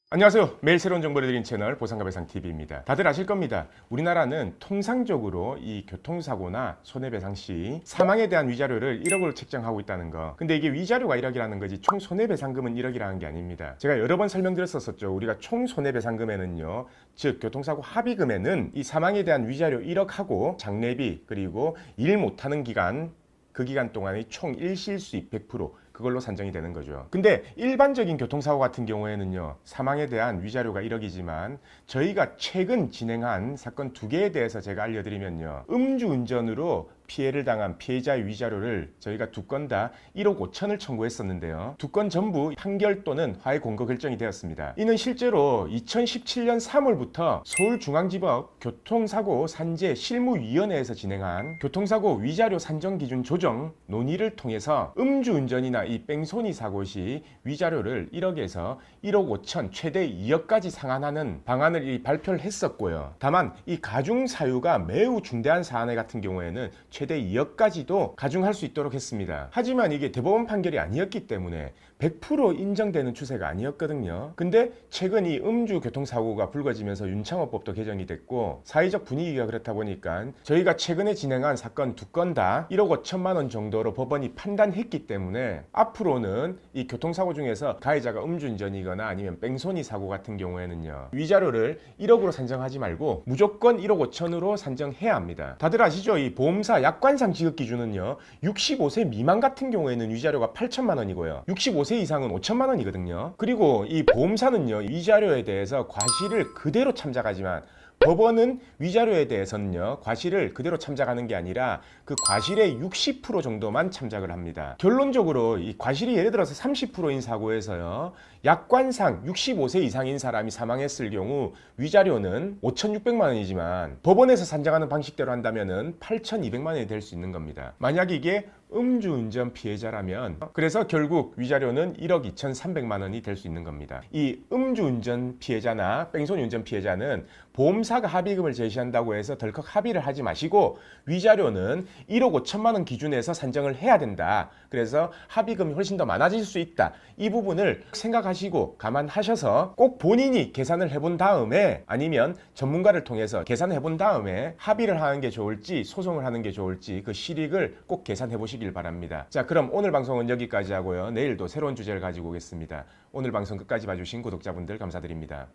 안녕하세요. 매일 새로운 정보를 드리는 채널 보상가배상TV입니다. 다들 아실 겁니다. 우리나라는 통상적으로 이 교통사고나 손해배상 시 사망에 대한 위자료를 1억으로 책정하고 있다는 거. 근데 이게 위자료가 1억이라는 거지 총 손해배상금은 1억이라는 게 아닙니다. 제가 여러 번 설명드렸었죠. 우리가 총 손해배상금에는요, 즉 교통사고 합의금에는 이 사망에 대한 위자료 1억하고 장례비 그리고 일 못하는 기간, 그 기간 동안의 총 일실수익 100% 그걸로 산정이 되는 거죠. 근데 일반적인 교통사고 같은 경우에는요, 사망에 대한 위자료가 1억이지만 저희가 최근 진행한 사건 2개에 대해서 제가 알려드리면요, 음주운전으로 피해를 당한 피해자의 위자료를 저희가 2건 다 1억 5천을 청구했었는데요. 2건 전부 판결 또는 화해 공고 결정이 되었습니다. 이는 실제로 2017년 3월부터 서울중앙지법 교통사고 산재 실무위원회에서 진행한 교통사고 위자료 산정 기준 조정 논의를 통해서 음주운전이나 이 뺑소니 사고 시 위자료를 1억에서 1억 5천 최대 2억까지 상한하는 방안을 발표를 했었고요. 다만 이 가중 사유가 매우 중대한 사안 같은 경우에는 최대 2억까지도 가중할 수 있도록 했습니다. 하지만 이게 대법원 판결이 아니었기 때문에 100% 인정되는 추세가 아니었거든요. 근데 최근 이 음주 교통사고가 불거지면서 윤창호법도 개정이 됐고 사회적 분위기가 그렇다 보니까 저희가 최근에 진행한 사건 2건 다 1억 5천만 원 정도로 법원이 판단했기 때문에 앞으로는 이 교통사고 중에서 가해자가 음주운전이거나 아니면 뺑소니 사고 같은 경우에는요, 위자료를 1억으로 산정하지 말고 무조건 1억 5천으로 산정해야 합니다. 다들 아시죠? 이 보험사 약관상 지급 기준은요, 65세 미만 같은 경우에는 위자료가 8천만 원이고요. 65세 이상은 5천만 원이거든요. 그리고 이 보험사는요, 위자료에 대해서 과실을 그대로 참작하지만 법원은 위자료에 대해서는요, 과실을 그대로 참작하는 게 아니라 그 과실의 60% 정도만 참작을 합니다. 결론적으로 이 과실이 예를 들어서 30%인 사고에서요, 약관상 65세 이상인 사람이 사망했을 경우 위자료는 5,600만 원이지만 법원에서 산정하는 방식대로 한다면은 8,200만 원이 될 수 있는 겁니다. 만약 이게 음주운전 피해자라면 그래서 결국 위자료는 1억 2,300만 원이 될 수 있는 겁니다. 이 음주운전 피해자나 뺑소니 운전 피해자는 보험사가 합의금을 제시한다고 해서 덜컥 합의를 하지 마시고 위자료는 1억 5천만 원 기준에서 산정을 해야 된다. 그래서 합의금이 훨씬 더 많아질 수 있다. 이 부분을 생각하시고 감안하셔서 꼭 본인이 계산을 해본 다음에 아니면 전문가를 통해서 계산을 해본 다음에 합의를 하는 게 좋을지 소송을 하는 게 좋을지 그 실익을 꼭 계산해 보시길 바랍니다. 자, 그럼 오늘 방송은 여기까지 하고요. 내일도 새로운 주제를 가지고 오겠습니다. 오늘 방송 끝까지 봐주신 구독자분들 감사드립니다.